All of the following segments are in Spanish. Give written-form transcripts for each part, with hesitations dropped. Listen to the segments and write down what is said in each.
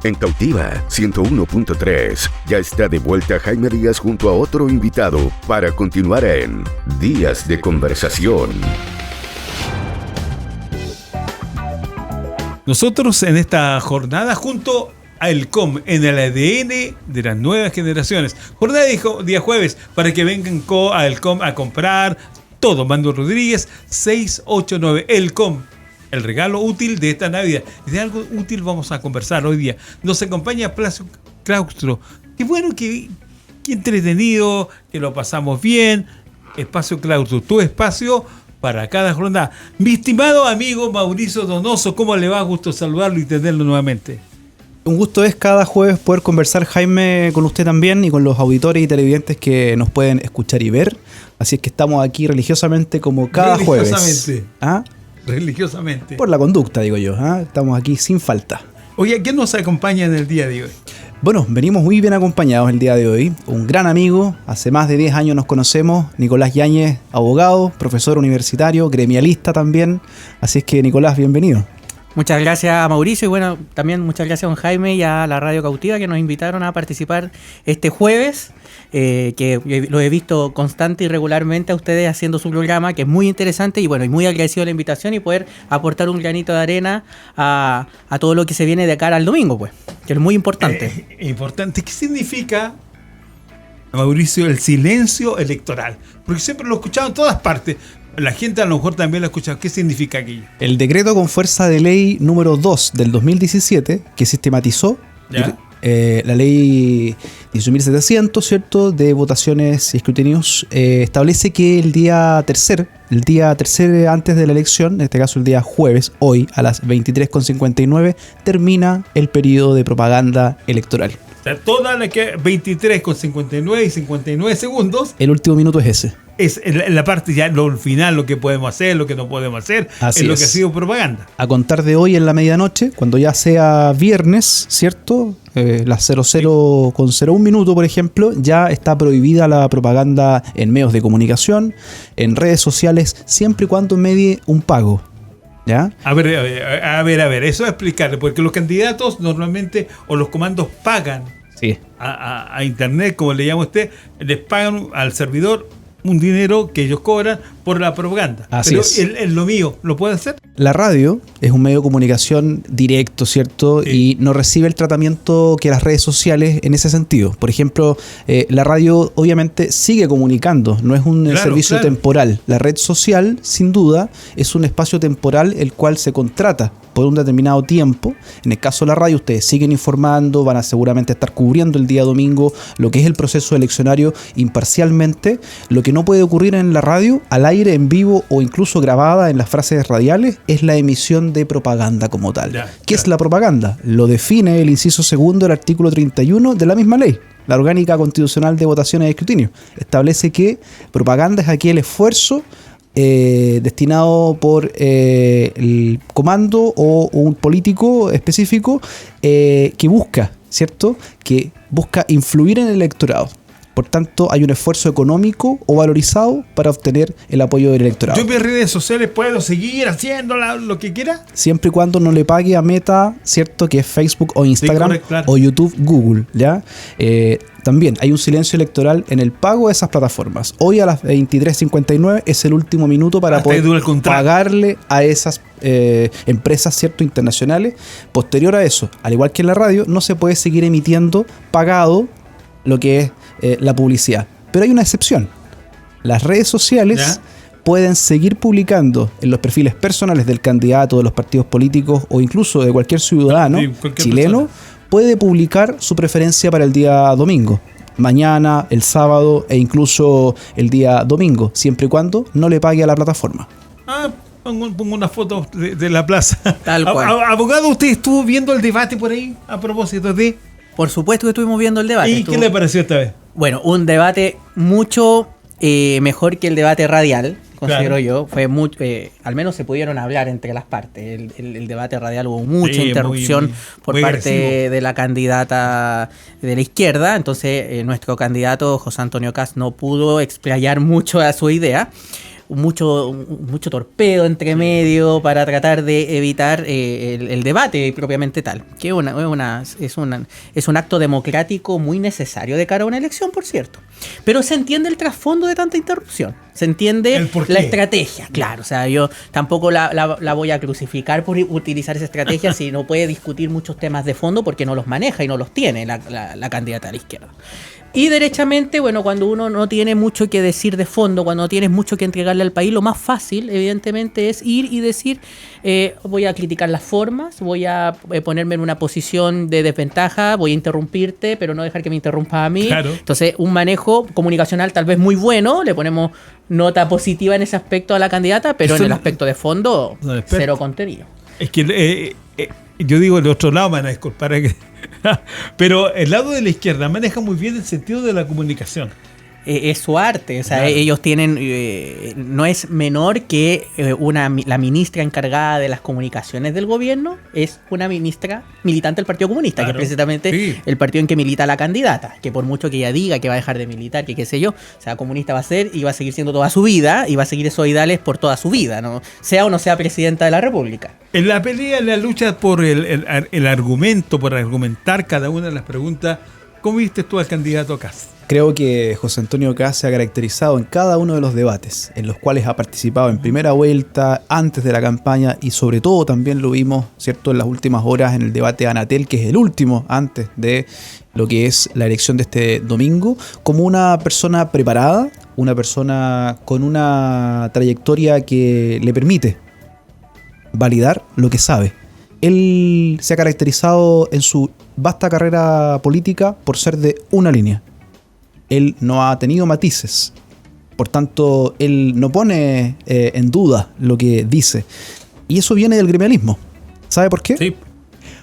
En Cautiva 101.3 ya está de vuelta Jaime Díaz junto a otro invitado para continuar en Días de Conversación. Nosotros en esta jornada junto a ELCOM en el ADN de las nuevas generaciones. Jornada de día jueves para que vengan a ELCOM a comprar todo. Mando Rodríguez 689 ELCOM. El regalo útil de esta Navidad. Y de algo útil vamos a conversar hoy día. Nos acompaña Placio Claustro. Qué bueno, qué entretenido, que lo pasamos bien. Espacio Claustro, tu espacio para cada jornada. Mi estimado amigo Mauricio Donoso, ¿cómo le va? Gusto saludarlo y tenerlo nuevamente. Un gusto es cada jueves poder conversar, Jaime, con usted también y con los auditores y televidentes que nos pueden escuchar y ver. Así es que estamos aquí religiosamente como cada jueves. ¿Ah? Religiosamente. Por la conducta, digo yo. Estamos aquí sin falta. Oye, ¿quién nos acompaña en el día de hoy? Bueno, venimos muy bien acompañados el día de hoy. Un gran amigo, hace más de 10 años nos conocemos, Nicolás Yáñez, abogado, profesor universitario, gremialista también. Así es que, Nicolás, bienvenido. Muchas gracias, Mauricio, y bueno, también muchas gracias a don Jaime y a la Radio Cautiva que nos invitaron a participar este jueves, que lo he visto constante y regularmente a ustedes haciendo su programa, que es muy interesante y bueno, y muy agradecido de la invitación y poder aportar un granito de arena a todo lo que se viene de cara al domingo, pues, que es muy importante. Importante. ¿Qué significa, Mauricio, el silencio electoral? Porque siempre lo he escuchado en todas partes. La gente a lo mejor también lo ha escuchado. ¿Qué significa aquello? El decreto con fuerza de ley número 2 del 2017, que sistematizó la ley 18.700, ¿cierto?, de votaciones y escrutinios, establece que el día tercer antes de la elección, en este caso el día jueves, hoy a las 23:59, termina el periodo de propaganda electoral. O sea, toda la que 23:59 y 59 segundos. El último minuto es ese. Es la parte ya, lo final, lo que podemos hacer, lo que no podemos hacer, Así es lo es. que ha sido propaganda. A contar de hoy en la medianoche, cuando ya sea viernes, ¿cierto? Las 00:01 minuto, por ejemplo, ya está prohibida la propaganda en medios de comunicación, en redes sociales, siempre y cuando medie un pago. ¿Ya? A ver, eso es explicarle, porque los candidatos normalmente, o los comandos pagan a internet, como le llama usted, les pagan al servidor un dinero que ellos cobran por la propaganda. Así es. Lo mío, ¿lo puede hacer? La radio es un medio de comunicación directo, ¿cierto? Sí. Y no recibe el tratamiento que las redes sociales en ese sentido. Por ejemplo, la radio obviamente sigue comunicando, no es un servicio temporal. La red social, sin duda, es un espacio temporal el cual se contrata por un determinado tiempo. En el caso de la radio, ustedes siguen informando, van a seguramente estar cubriendo el día domingo lo que es el proceso eleccionario imparcialmente. Lo que no puede ocurrir en la radio, al aire, en vivo o incluso grabada en las frases radiales, es la emisión de propaganda como tal. ¿Qué es la propaganda? Lo define el inciso segundo del artículo 31 de la misma ley. La orgánica constitucional de votaciones y escrutinio establece que propaganda es aquel esfuerzo destinado por el comando o un político específico que busca, ¿cierto?, que busca influir en el electorado. Por tanto, hay un esfuerzo económico o valorizado para obtener el apoyo del electorado. ¿Yo en mis redes sociales puedo seguir haciendo lo que quiera? Siempre y cuando no le pague a Meta, ¿cierto?, que es Facebook o Instagram, sí, claro, o YouTube, Google, ¿ya? También hay un silencio electoral en el pago de esas plataformas. Hoy a las 23:59 es el último minuto para poder pagarle a esas empresas, ¿cierto?, internacionales. Posterior a eso, al igual que en la radio, no se puede seguir emitiendo pagado lo que es la publicidad. Pero hay una excepción. Las redes sociales pueden seguir publicando en los perfiles personales del candidato, de los partidos políticos o incluso de cualquier ciudadano chileno, puede publicar su preferencia para el día domingo, mañana, el sábado e incluso el día domingo, siempre y cuando no le pague a la plataforma. Pongo una foto de la plaza. Tal cual. Abogado, ¿usted estuvo viendo el debate por ahí a propósito de...? Por supuesto que estuvimos viendo el debate. ¿Y qué le pareció esta vez? Bueno, un debate mucho mejor que el debate radial, considero yo. Fue mucho, al menos se pudieron hablar entre las partes. El debate radial hubo mucha interrupción por parte de la candidata de la izquierda. Entonces, nuestro candidato, José Antonio Kast, no pudo explayar mucho a su idea. mucho torpedo entre medio para tratar de evitar el debate propiamente tal, que es un acto democrático muy necesario de cara a una elección, por cierto. Pero se entiende el trasfondo de tanta interrupción, se entiende la estrategia, claro. O sea, yo tampoco la voy a crucificar por utilizar esa estrategia si no puede discutir muchos temas de fondo porque no los maneja y no los tiene la candidata a la izquierda. Y derechamente, bueno, cuando uno no tiene mucho que decir de fondo, cuando no tienes mucho que entregarle al país, lo más fácil, evidentemente, es ir y decir, voy a criticar las formas, voy a ponerme en una posición de desventaja, voy a interrumpirte, pero no dejar que me interrumpas a mí. Claro. Entonces, un manejo comunicacional tal vez muy bueno, le ponemos nota positiva en ese aspecto a la candidata, pero en el aspecto de fondo, cero contenido. Es que yo digo el otro lado, me van a disculpar, pero el lado de la izquierda maneja muy bien el sentido de la comunicación. Es su arte, o sea, claro. Ellos tienen, no es menor que la ministra encargada de las comunicaciones del gobierno es una ministra militante del Partido Comunista, claro, que es precisamente el partido en que milita la candidata, que por mucho que ella diga que va a dejar de militar, que qué sé yo, o sea, comunista va a ser y va a seguir siendo toda su vida y va a seguir esos ideales por toda su vida, ¿no? Sea o no sea presidenta de la República. En la pelea, en la lucha por el argumento, por argumentar cada una de las preguntas, ¿cómo viste tú al candidato Kast? Creo que José Antonio Kast se ha caracterizado en cada uno de los debates en los cuales ha participado en primera vuelta, antes de la campaña y sobre todo también lo vimos, ¿cierto?, en las últimas horas en el debate de Anatel, que es el último antes de lo que es la elección de este domingo, como una persona preparada, una persona con una trayectoria que le permite validar lo que sabe. Él se ha caracterizado en su vasta carrera política por ser de una línea. Él no ha tenido matices, por tanto, él no pone en duda lo que dice. Y eso viene del gremialismo. ¿Sabe por qué? Sí.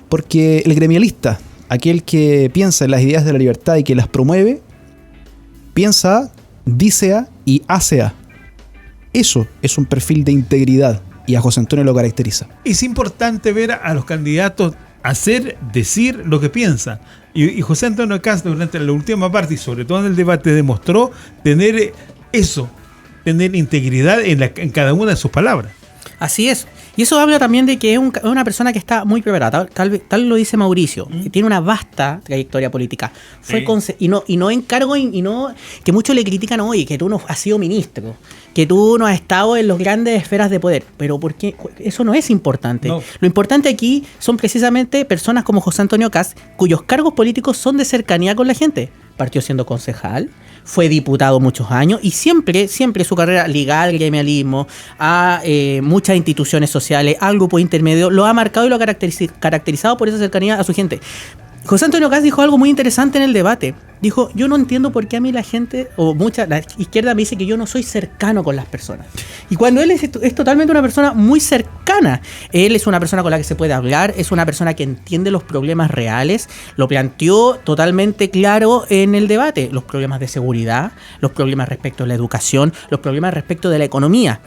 Porque el gremialista, aquel que piensa en las ideas de la libertad y que las promueve, piensa A, dice A y hace A. Eso es un perfil de integridad y a José Antonio lo caracteriza. Es importante ver a los candidatos hacer, decir lo que piensan. Y José Antonio Kast durante la última parte y sobre todo en el debate demostró tener eso, tener integridad en cada una de sus palabras. Así es. Y eso habla también de que es una persona que está muy preparada. Tal lo dice Mauricio. Tiene una vasta trayectoria política. Fue y no encargo y no que muchos le critican, oye, que tú no has sido ministro, que tú no has estado en las grandes esferas de poder. Pero ¿por qué? Eso no es importante. No. Lo importante aquí son precisamente personas como José Antonio Kast, cuyos cargos políticos son de cercanía con la gente. Partió siendo concejal, fue diputado muchos años y siempre su carrera ligada al gremialismo, a muchas instituciones sociales, al grupo intermedio, lo ha marcado y lo ha caracterizado por esa cercanía a su gente. José Antonio Kast dijo algo muy interesante en el debate. Dijo, yo no entiendo por qué a mí la gente, la izquierda me dice que yo no soy cercano con las personas. Y cuando él es totalmente una persona muy cercana. Él es una persona con la que se puede hablar, es una persona que entiende los problemas reales, lo planteó totalmente claro en el debate. Los problemas de seguridad, los problemas respecto a la educación, los problemas respecto de la economía.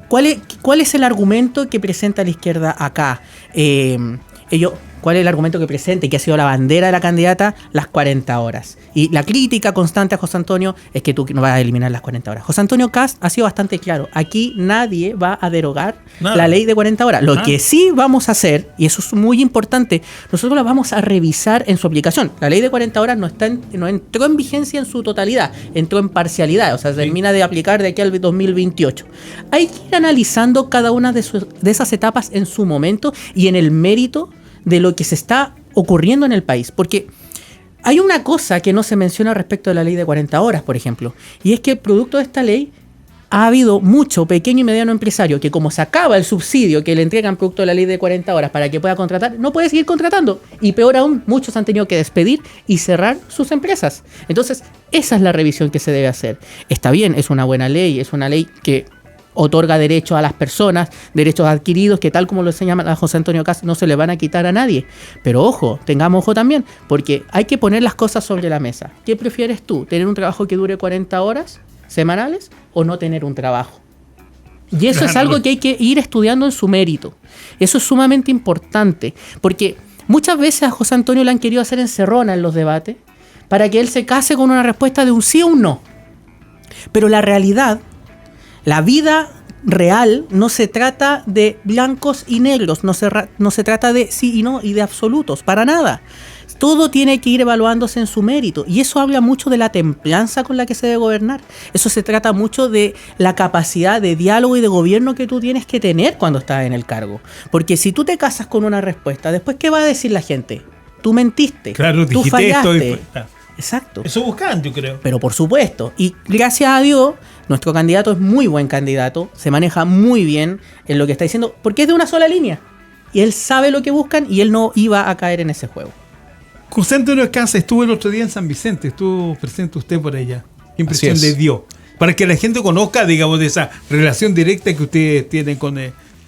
¿Cuál es el argumento que presenta la izquierda acá? ¿Cuál es el argumento que presenta y que ha sido la bandera de la candidata? Las 40 horas. Y la crítica constante a José Antonio es que tú no vas a eliminar las 40 horas. José Antonio Kast ha sido bastante claro. Aquí nadie va a derogar la ley de 40 horas. Lo que sí vamos a hacer, y eso es muy importante, nosotros la vamos a revisar en su aplicación. La ley de 40 horas no entró en vigencia en su totalidad, entró en parcialidad, o sea, se termina de aplicar de aquí al 2028. Hay que ir analizando cada una de esas etapas en su momento y en el mérito de lo que se está ocurriendo en el país. Porque hay una cosa que no se menciona respecto de la ley de 40 horas, por ejemplo, y es que producto de esta ley ha habido mucho pequeño y mediano empresario que, como se acaba el subsidio que le entregan producto de la ley de 40 horas para que pueda contratar, no puede seguir contratando. Y peor aún, muchos han tenido que despedir y cerrar sus empresas. Entonces, esa es la revisión que se debe hacer. Está bien, es una buena ley, es una ley que otorga derechos a las personas, derechos adquiridos que, tal como lo señala a José Antonio Kast, no se le van a quitar a nadie. Pero ojo, tengamos ojo también, porque hay que poner las cosas sobre la mesa. ¿Qué prefieres tú? ¿Tener un trabajo que dure 40 horas semanales o no tener un trabajo? Y eso es algo que hay que ir estudiando en su mérito. Eso es sumamente importante, porque muchas veces a José Antonio le han querido hacer encerrona en los debates para que él se case con una respuesta de un sí o un no. Pero la realidad La vida real no se trata de blancos y negros, no se trata de sí y no y de absolutos, para nada. Todo tiene que ir evaluándose en su mérito, y eso habla mucho de la templanza con la que se debe gobernar. Eso se trata mucho de la capacidad de diálogo y de gobierno que tú tienes que tener cuando estás en el cargo. Porque si tú te casas con una respuesta, después ¿qué va a decir la gente? Tú mentiste, Claro, tú dijiste fallaste. esto. Exacto. Eso buscan, yo creo. Pero por supuesto, y gracias a Dios, nuestro candidato es muy buen candidato, se maneja muy bien en lo que está diciendo, porque es de una sola línea. Y él sabe lo que buscan y él no iba a caer en ese juego. José Antonio Caz estuvo el otro día en San Vicente, estuvo presente usted por allá. ¿Qué impresión Así es. le dio? Para que la gente conozca, digamos, de esa relación directa que ustedes tienen con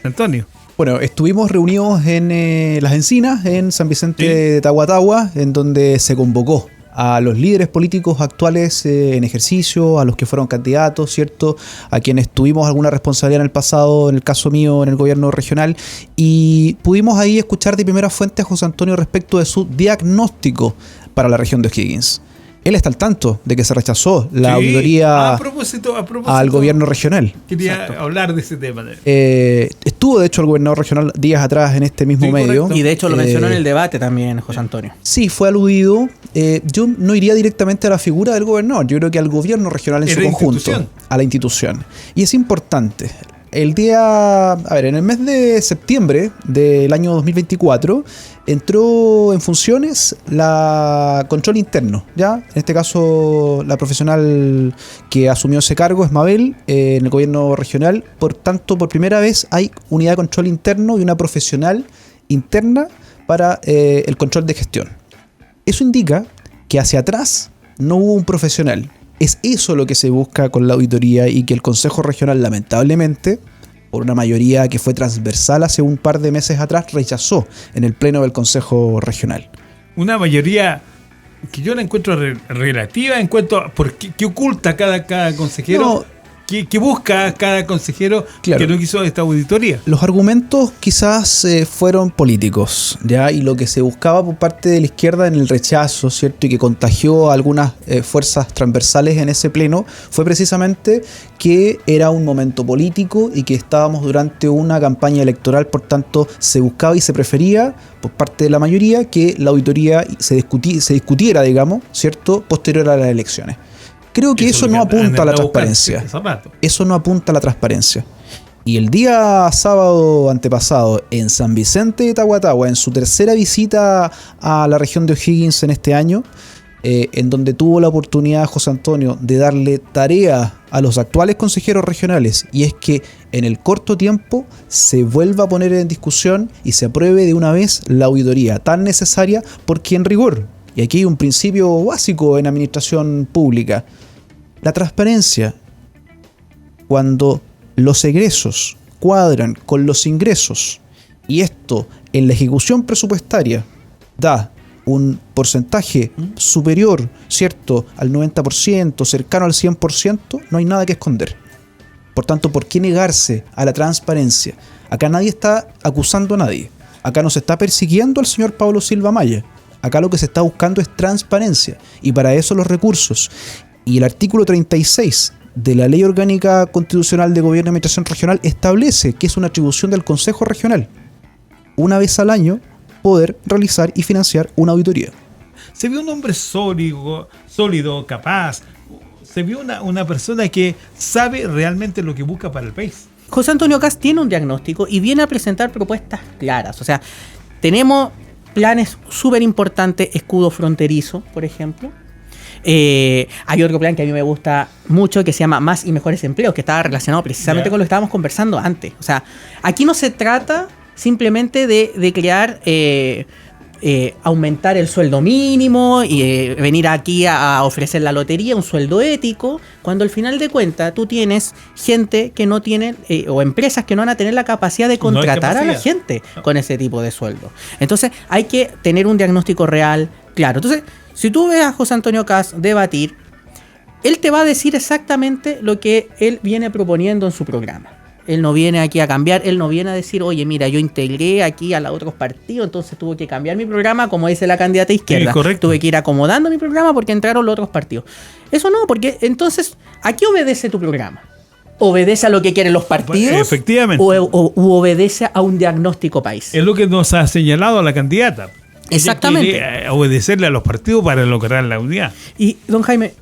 Antonio. Bueno, estuvimos reunidos en Las Encinas, en San Vicente Sí. de Tahuatahua, en donde se convocó a los líderes políticos actuales en ejercicio, a los que fueron candidatos, ¿cierto? A quienes tuvimos alguna responsabilidad en el pasado, en el caso mío, en el gobierno regional, y pudimos ahí escuchar de primera fuente a José Antonio respecto de su diagnóstico para la región de O'Higgins. Él está al tanto de que se rechazó la Sí. auditoría A propósito, al gobierno regional. Quería hablar de ese tema. Estuvo, de hecho, el gobernador regional días atrás en este mismo Sí, medio. correcto. Y de hecho lo mencionó en el debate también José Antonio. Sí, fue aludido. Yo no iría directamente a la figura del gobernador, yo creo que al gobierno regional en Es su la conjunto, institución. a la institución. Y es importante. En el mes de septiembre del año 2024 entró en funciones la control interno, ¿ya? En este caso la profesional que asumió ese cargo es Mabel en el gobierno regional. Por tanto, por primera vez hay unidad de control interno y una profesional interna para el control de gestión. Eso indica que hacia atrás no hubo un profesional. Es eso lo que se busca con la auditoría y que el Consejo Regional, lamentablemente, por una mayoría que fue transversal hace un par de meses atrás, rechazó en el pleno del Consejo Regional. Una mayoría que yo la encuentro relativa en cuanto a por qué oculta cada consejero. No. ¿Qué busca cada consejero Claro. que no quiso esta auditoría? Los argumentos quizás fueron políticos, ¿ya? Y lo que se buscaba por parte de la izquierda en el rechazo, ¿cierto? Y que contagió a algunas fuerzas transversales en ese pleno, fue precisamente que era un momento político y que estábamos durante una campaña electoral, por tanto se buscaba y se prefería por parte de la mayoría que la auditoría se discutiera, digamos, ¿cierto? Posterior a las elecciones. Creo que eso no apunta a la transparencia. Eso no apunta a la transparencia. Y el día sábado antepasado, en San Vicente de Tahuatahua, en su tercera visita a la región de O'Higgins en este año, en donde tuvo la oportunidad José Antonio de darle tarea a los actuales consejeros regionales, y es que en el corto tiempo se vuelva a poner en discusión y se apruebe de una vez la auditoría tan necesaria, porque en rigor, y aquí hay un principio básico en administración pública, la transparencia, cuando los egresos cuadran con los ingresos y esto en la ejecución presupuestaria da un porcentaje superior, ¿cierto?, al 90%, cercano al 100%, no hay nada que esconder. Por tanto, ¿por qué negarse a la transparencia? Acá nadie está acusando a nadie. Acá no se está persiguiendo al señor Pablo Silva Maya. Acá lo que se está buscando es transparencia, y para eso los recursos. Y el artículo 36 de la Ley Orgánica Constitucional de Gobierno y Administración Regional establece que es una atribución del Consejo Regional, una vez al año, poder realizar y financiar una auditoría. Se vio un hombre sólido, capaz. Se vio una persona que sabe realmente lo que busca para el país. José Antonio Caz tiene un diagnóstico y viene a presentar propuestas claras. O sea, tenemos planes súper importantes, escudo fronterizo, por ejemplo. Hay otro plan que a mí me gusta mucho que se llama Más y Mejores Empleos, que estaba relacionado precisamente con lo que estábamos conversando antes. O sea, aquí no se trata simplemente de crear, aumentar el sueldo mínimo y venir aquí a ofrecer la lotería, un sueldo ético, cuando al final de cuentas tú tienes gente que no tiene, o empresas que no van a tener la capacidad de contratar a la gente con ese tipo de sueldo. Entonces hay que tener un diagnóstico real, claro. Entonces, si tú ves a José Antonio Caz debatir, él te va a decir exactamente lo que él viene proponiendo en su programa. Él no viene aquí a cambiar, él no viene a decir, oye, mira, yo integré aquí a los otros partidos, entonces tuve que cambiar mi programa, como dice la candidata izquierda. Sí, tuve que ir acomodando mi programa porque entraron los otros partidos. Eso no, porque entonces, ¿a qué obedece tu programa? ¿Obedece a lo que quieren los partidos? Efectivamente. ¿O obedece a un diagnóstico país? Es lo que nos ha señalado la candidata. Exactamente. Ella quiere obedecerle a los partidos para lograr la unidad. Y, don Jaime,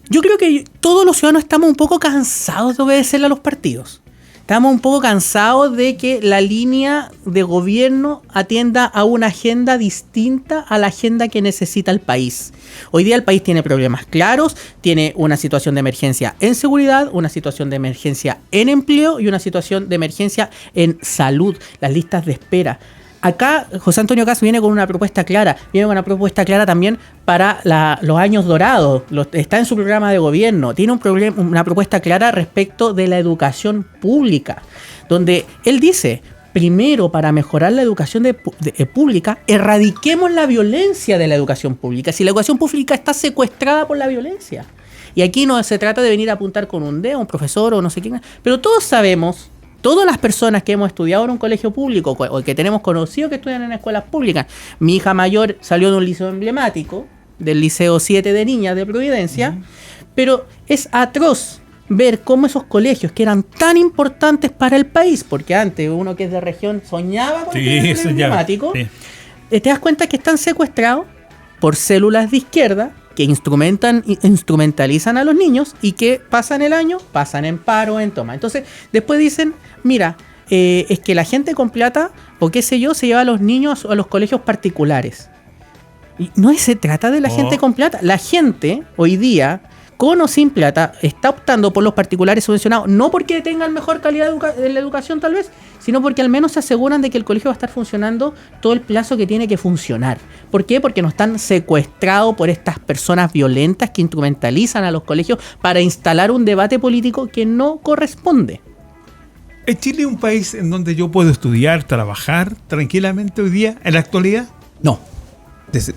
yo creo que todos los ciudadanos estamos un poco cansados de obedecerle a los partidos. Estamos un poco cansados de que la línea de gobierno atienda a una agenda distinta a la agenda que necesita el país. Hoy día el país tiene problemas claros, tiene una situación de emergencia en seguridad, una situación de emergencia en empleo y una situación de emergencia en salud, las listas de espera. Acá José Antonio Kast viene con una propuesta clara, también para los años dorados, está en su programa de gobierno, tiene una propuesta clara respecto de la educación pública, donde él dice, primero para mejorar la educación pública, erradiquemos la violencia de la educación pública, si la educación pública está secuestrada por la violencia. Y aquí no se trata de venir a apuntar con un dedo a un profesor o no sé quién, pero todos sabemos, todas las personas que hemos estudiado en un colegio público o que tenemos conocidos que estudian en escuelas públicas, mi hija mayor salió de un liceo emblemático, del Liceo 7 de Niñas de Providencia, pero es atroz ver cómo esos colegios que eran tan importantes para el país, porque antes uno que es de región soñaba con el emblemático, te das cuenta que están secuestrados por células de izquierda que instrumentalizan a los niños y que pasan el año, pasan en paro, en toma. Entonces, después dicen, mira, es que la gente con plata, o qué sé yo, se lleva a los niños a los colegios particulares. Y no se trata de la gente con plata. La gente, hoy día, con o sin plata, está optando por los particulares subvencionados, no porque tengan mejor calidad de la educación tal vez, sino porque al menos se aseguran de que el colegio va a estar funcionando todo el plazo que tiene que funcionar. ¿Por qué? Porque no están secuestrados por estas personas violentas que instrumentalizan a los colegios para instalar un debate político que no corresponde. ¿Es Chile un país en donde yo puedo estudiar, trabajar tranquilamente hoy día, en la actualidad? No,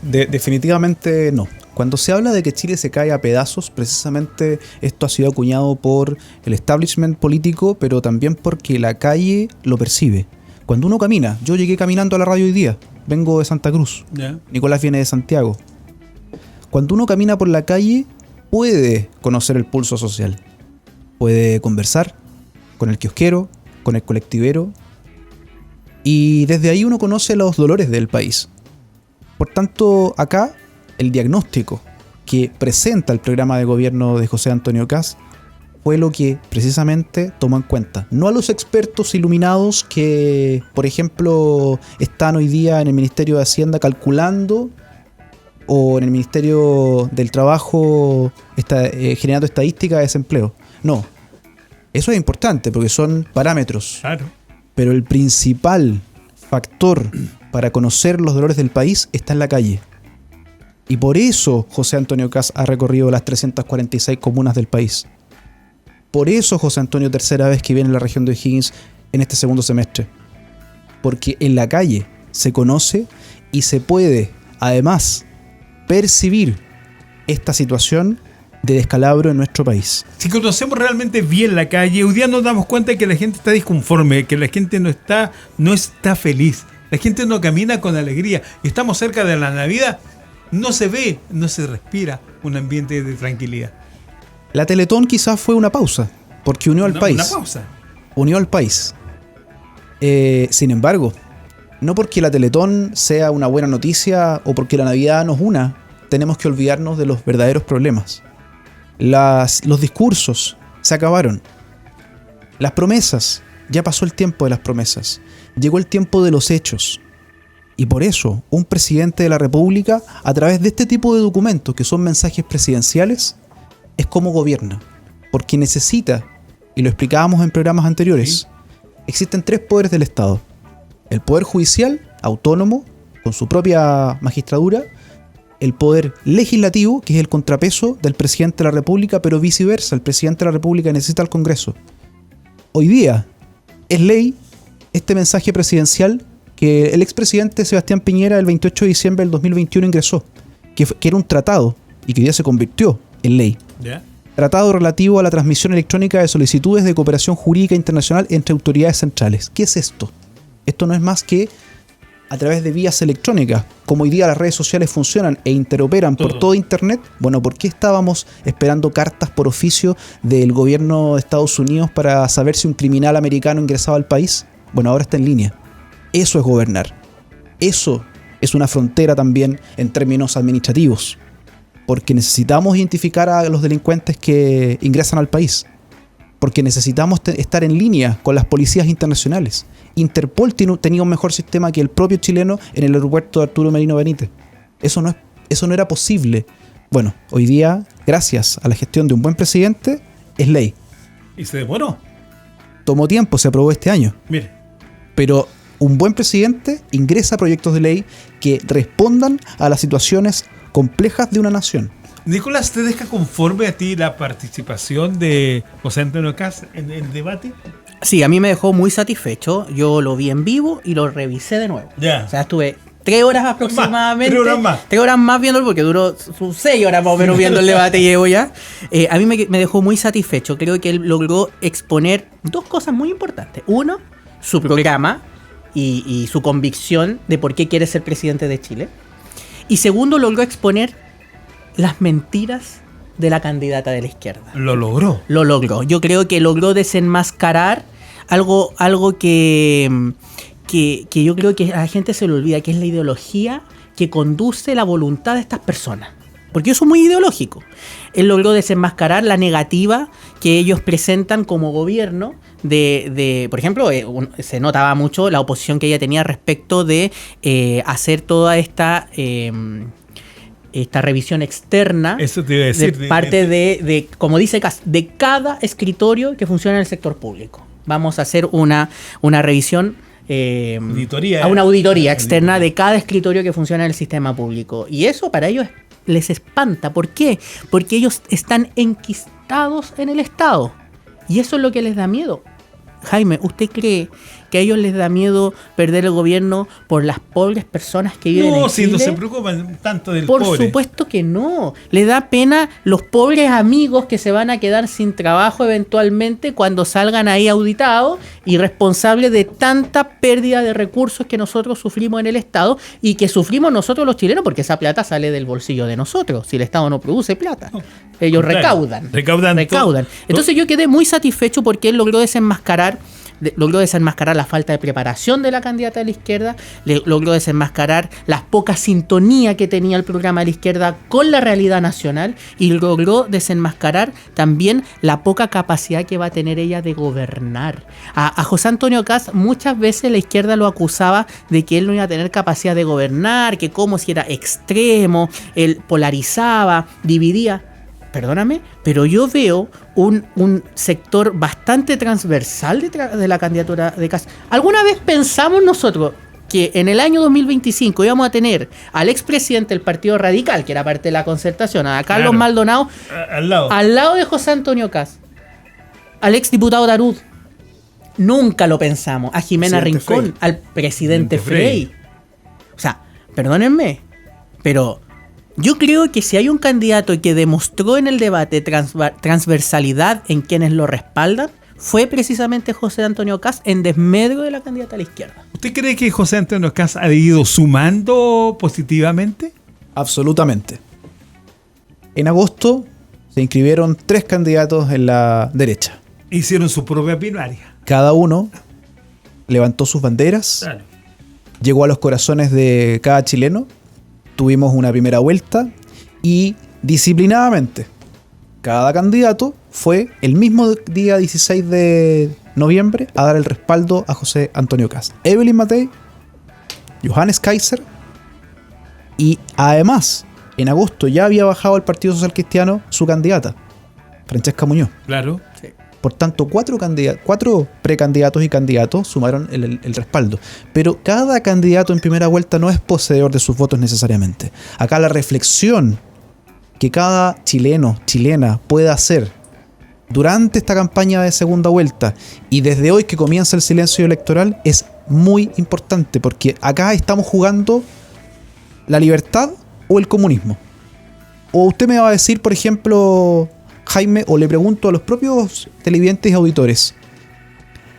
definitivamente no. Cuando se habla de que Chile se cae a pedazos, precisamente esto ha sido acuñado por el establishment político, pero también porque la calle lo percibe. Cuando uno camina, yo llegué caminando a la radio hoy día, vengo de Santa Cruz, Nicolás viene de Santiago. Cuando uno camina por la calle, puede conocer el pulso social, puede conversar con el kiosquero, con el colectivero, y desde ahí uno conoce los dolores del país. Por tanto, acá el diagnóstico que presenta el programa de gobierno de José Antonio Kast fue lo que precisamente tomó en cuenta. No a los expertos iluminados que, por ejemplo, están hoy día en el Ministerio de Hacienda calculando, o en el Ministerio del Trabajo generando estadística de desempleo. No, eso es importante porque son parámetros. Claro. Pero el principal factor para conocer los dolores del país está en la calle. Y por eso José Antonio Kast ha recorrido las 346 comunas del país. Por eso José Antonio, tercera vez que viene a la región de O'Higgins en este segundo semestre. Porque en la calle se conoce y se puede, además, percibir esta situación de descalabro en nuestro país. Si conocemos realmente bien la calle, hoy día nos damos cuenta de que la gente está disconforme, que la gente no está feliz, la gente no camina con alegría. Y estamos cerca de la Navidad. No se ve, no se respira un ambiente de tranquilidad. La Teletón quizás fue una pausa, porque unió al país. Una pausa. Unió al país. Sin embargo, no porque la Teletón sea una buena noticia o porque la Navidad nos una, tenemos que olvidarnos de los verdaderos problemas. Los discursos se acabaron. Las promesas, ya pasó el tiempo de las promesas. Llegó el tiempo de los hechos. Y por eso, un presidente de la República, a través de este tipo de documentos, que son mensajes presidenciales, es como gobierna. Porque necesita, y lo explicábamos en programas anteriores, existen 3 poderes del Estado. El poder judicial, autónomo, con su propia magistratura. El poder legislativo, que es el contrapeso del presidente de la República, pero viceversa, el presidente de la República necesita al Congreso. Hoy día es ley este mensaje presidencial que el expresidente Sebastián Piñera el 28 de diciembre del 2021 ingresó, que era un tratado y que hoy día se convirtió en ley. ¿Ya? Tratado relativo a la transmisión electrónica de solicitudes de cooperación jurídica internacional entre autoridades centrales. ¿Qué es esto? Esto no es más que a través de vías electrónicas, como hoy día las redes sociales funcionan e interoperan por todo Internet. Bueno, ¿por qué estábamos esperando cartas por oficio del gobierno de Estados Unidos para saber si un criminal americano ingresaba al país? Bueno, ahora está en línea. Eso es gobernar. Eso es una frontera también en términos administrativos, porque necesitamos identificar a los delincuentes que ingresan al país, porque necesitamos estar en línea con las policías internacionales. Interpol tenía un mejor sistema que el propio chileno en el aeropuerto de Arturo Merino Benítez. Eso no era posible. Bueno, hoy día, gracias a la gestión de un buen presidente, es ley. ¿Y se demoró? Tomó tiempo, se aprobó este año. Mire. Pero un buen presidente ingresa proyectos de ley que respondan a las situaciones complejas de una nación. Nicolás, ¿te deja conforme a ti la participación de José Antonio Kast en el debate? Sí, a mí me dejó muy satisfecho. Yo lo vi en vivo y lo revisé de nuevo. Ya. O sea, estuve 3 horas aproximadamente. 3 horas más. 3 horas más viéndolo porque duró sus 6 horas más o menos viendo el debate llevo ya. A mí me dejó muy satisfecho. Creo que él logró exponer 2 cosas muy importantes. Uno, su programa y su convicción de por qué quiere ser presidente de Chile. Y segundo, logró exponer las mentiras de la candidata de la izquierda. Lo logró. Lo logró. Yo creo que logró desenmascarar algo que yo creo que a la gente se le olvida, que es la ideología que conduce la voluntad de estas personas. Porque eso es muy ideológico. Él logró desenmascarar la negativa que ellos presentan como gobierno por ejemplo, se notaba mucho la oposición que ella tenía respecto de hacer toda esta revisión externa. Eso te iba a decir, de parte de, como dice Kast, de cada escritorio que funciona en el sector público. Vamos a hacer una revisión, una auditoría externa de cada escritorio que funciona en el sistema público. Y eso para ellos les espanta. ¿Por qué? Porque ellos están enquistados en el Estado. Y eso es lo que les da miedo. Jaime, ¿usted cree que a ellos les da miedo perder el gobierno por las pobres personas que viven en Chile? No, si no se preocupan tanto del pobre. Por supuesto que no. Les da pena los pobres amigos que se van a quedar sin trabajo eventualmente cuando salgan ahí auditados y responsables de tanta pérdida de recursos que nosotros sufrimos en el Estado y que sufrimos nosotros los chilenos, porque esa plata sale del bolsillo de nosotros. Si el Estado no produce plata, ellos recaudan. Entonces yo quedé muy satisfecho porque él logró desenmascarar la falta de preparación de la candidata de la izquierda, logró desenmascarar la poca sintonía que tenía el programa de la izquierda con la realidad nacional y logró desenmascarar también la poca capacidad que va a tener ella de gobernar. A José Antonio Kast muchas veces la izquierda lo acusaba de que él no iba a tener capacidad de gobernar, que como si era extremo, él polarizaba, dividía. Perdóname, pero yo veo un sector bastante transversal de la candidatura de Kast. ¿Alguna vez pensamos nosotros que en el año 2025 íbamos a tener al expresidente del Partido Radical, que era parte de la Concertación, a Carlos Maldonado, al lado de José Antonio Kast, al exdiputado Tarud? Nunca lo pensamos. A Jimena Rincón, al presidente Frey. O sea, perdónenme, pero yo creo que si hay un candidato que demostró en el debate transversalidad en quienes lo respaldan, fue precisamente José Antonio Kast en desmedro de la candidata a la izquierda. ¿Usted cree que José Antonio Kast ha ido sumando positivamente? Absolutamente. En agosto se inscribieron 3 candidatos en la derecha. Hicieron su propia primaria. Cada uno levantó sus banderas, claro, llegó a los corazones de cada chileno. Tuvimos una primera vuelta y disciplinadamente cada candidato fue el mismo día 16 de noviembre a dar el respaldo a José Antonio Kast. Evelyn Matei, Johannes Kaiser, y además en agosto ya había bajado al Partido Social Cristiano su candidata, Francesca Muñoz. Claro. Sí. Por tanto, 4 precandidatos y candidatos sumaron el respaldo. Pero cada candidato en primera vuelta no es poseedor de sus votos necesariamente. Acá la reflexión que cada chileno, chilena pueda hacer durante esta campaña de segunda vuelta y desde hoy que comienza el silencio electoral es muy importante, porque acá estamos jugando la libertad o el comunismo. O usted me va a decir, por ejemplo, Jaime, o le pregunto a los propios televidentes y auditores,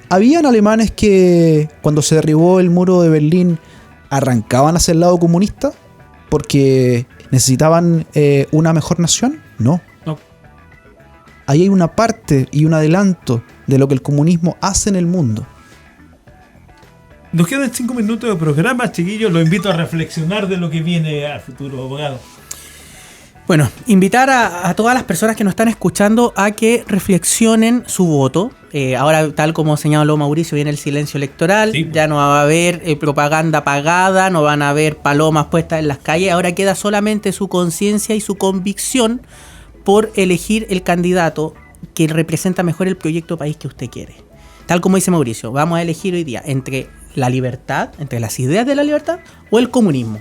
¿habían alemanes que cuando se derribó el muro de Berlín arrancaban hacia el lado comunista porque necesitaban una mejor nación. No. Ahí hay una parte y un adelanto de lo que el comunismo hace en el mundo. Nos quedan 5 minutos de programa, chiquillos. Los invito a reflexionar de lo que viene al futuro, abogado. Bueno, invitar a todas las personas que nos están escuchando a que reflexionen su voto. Ahora, tal como señaló Mauricio, viene el silencio electoral. Sí. Ya no va a haber propaganda pagada, no van a haber palomas puestas en las calles. Ahora queda solamente su conciencia y su convicción por elegir el candidato que representa mejor el proyecto de país que usted quiere. Tal como dice Mauricio, vamos a elegir hoy día entre la libertad, entre las ideas de la libertad o el comunismo.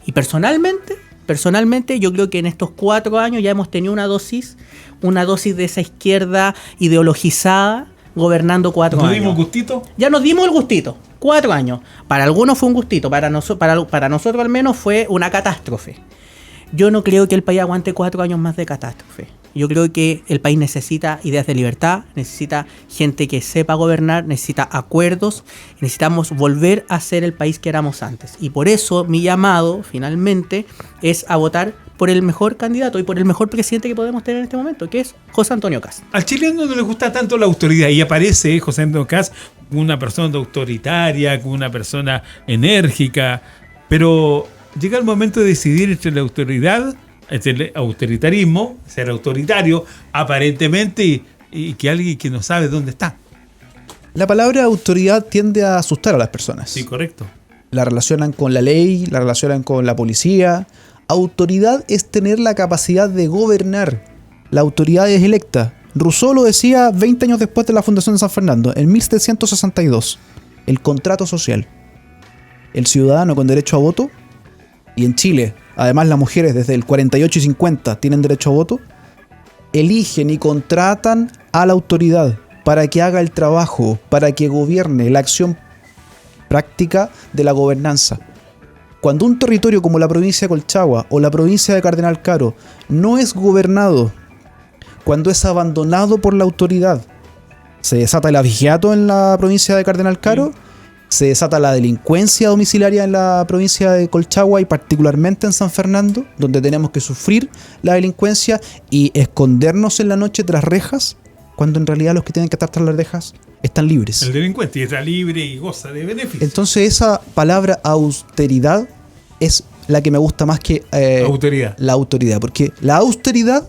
Y personalmente yo creo que en estos 4 años ya hemos tenido una dosis de esa izquierda ideologizada gobernando 4 años. ¿Nos dimos gustito? Ya nos dimos el gustito. 4 años. Para algunos fue un gustito, para nosotros al menos fue una catástrofe. Yo no creo que el país aguante 4 años más de catástrofe. Yo creo que el país necesita ideas de libertad, necesita gente que sepa gobernar, necesita acuerdos, necesitamos volver a ser el país que éramos antes. Y por eso mi llamado, finalmente, es a votar por el mejor candidato y por el mejor presidente que podemos tener en este momento, que es José Antonio Kast. Al chileno no le gusta tanto la autoridad y aparece José Antonio Kast como una persona autoritaria, como una persona enérgica, pero llega el momento de decidir entre la autoridad, entre el autoritarismo, ser autoritario, aparentemente, y que alguien que no sabe dónde está. La palabra autoridad tiende a asustar a las personas. Sí, correcto. La relacionan con la ley, la relacionan con la policía. Autoridad es tener la capacidad de gobernar. La autoridad es electa. Rousseau lo decía 20 años después de la fundación de San Fernando, en 1762. El contrato social. El ciudadano con derecho a voto. Y en Chile, además las mujeres desde el 48 y 50 tienen derecho a voto, eligen y contratan a la autoridad para que haga el trabajo, para que gobierne la acción práctica de la gobernanza. Cuando un territorio como la provincia de Colchagua o la provincia de Cardenal Caro no es gobernado, cuando es abandonado por la autoridad, se desata el abigeato en la provincia de Cardenal Caro, sí. Se desata la delincuencia domiciliaria en la provincia de Colchagua y particularmente en San Fernando, donde tenemos que sufrir la delincuencia y escondernos en la noche tras rejas, cuando en realidad los que tienen que estar tras las rejas están libres. El delincuente está libre y goza de beneficios. Entonces esa palabra austeridad es la que me gusta más que la autoridad, porque la austeridad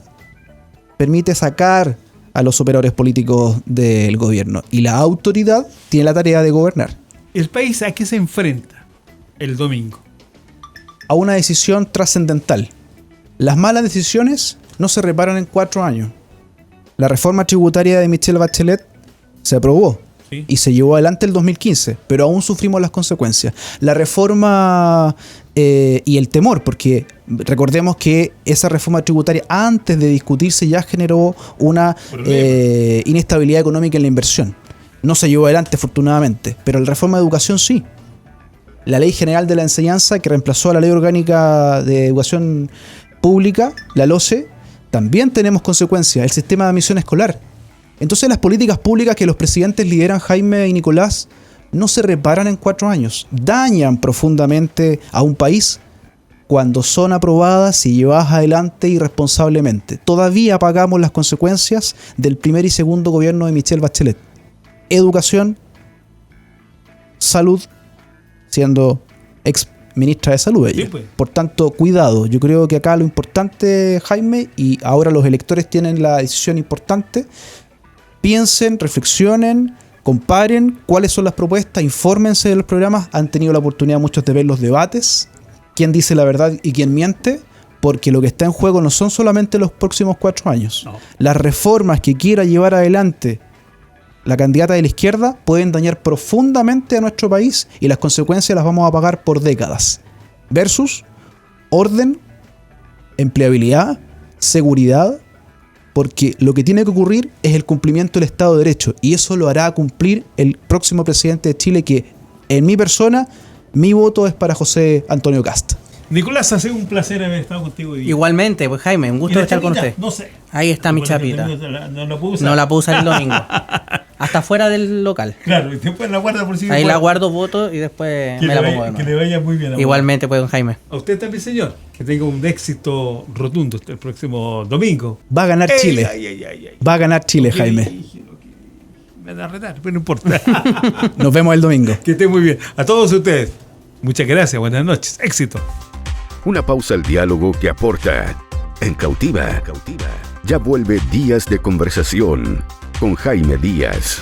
permite sacar a los operadores políticos del gobierno y la autoridad tiene la tarea de gobernar. ¿El país a qué se enfrenta el domingo? A una decisión trascendental. Las malas decisiones no se reparan en 4 años. La reforma tributaria de Michelle Bachelet se aprobó, sí, y se llevó adelante el 2015, pero aún sufrimos las consecuencias. La reforma y el temor, porque recordemos que esa reforma tributaria antes de discutirse ya generó una inestabilidad económica en la inversión. No se llevó adelante afortunadamente, pero la reforma de educación sí. La Ley General de la Enseñanza, que reemplazó a la Ley Orgánica de Educación Pública, la LOCE, también tenemos consecuencias. El sistema de admisión escolar. Entonces las políticas públicas que los presidentes lideran, Jaime y Nicolás, no se reparan en 4 años. Dañan profundamente a un país cuando son aprobadas y llevadas adelante irresponsablemente. Todavía pagamos las consecuencias del primer y segundo gobierno de Michelle Bachelet. Educación, salud, siendo ex ministra de salud ella. Sí, pues. Por tanto, cuidado. Yo creo que acá lo importante, Jaime, y ahora los electores tienen la decisión importante, piensen, reflexionen, comparen cuáles son las propuestas, infórmense de los programas, han tenido la oportunidad muchos de ver los debates, quién dice la verdad y quién miente, porque lo que está en juego no son solamente los próximos 4 años. No. Las reformas que quiera llevar adelante la candidata de la izquierda pueden dañar profundamente a nuestro país y las consecuencias las vamos a pagar por décadas. Versus orden, empleabilidad, seguridad, porque lo que tiene que ocurrir es el cumplimiento del Estado de Derecho y eso lo hará cumplir el próximo presidente de Chile, que en mi persona, mi voto es para José Antonio Kast. Nicolás, ha sido un placer haber estado contigo hoy día. Igualmente, pues Jaime, un gusto estar con usted. No sé. Ahí está mi chapita. No la puedo usar. No la puedo usar el domingo. hasta fuera del local. Claro, y después la guarda por si Ahí la guardo, voto y después me la pongo de nuevo. Que le vaya muy bien. Igualmente, pues, don Jaime. A usted también, señor. Que tenga un éxito rotundo el próximo domingo. Va a ganar Chile. Va a ganar Chile, Jaime. Me da a retar, pero no importa. Nos vemos el domingo. Que esté muy bien. A todos ustedes, muchas gracias, buenas noches, éxito. Una pausa al diálogo que aporta en Cautiva. Ya vuelve Días de Conversación con Jaime Díaz.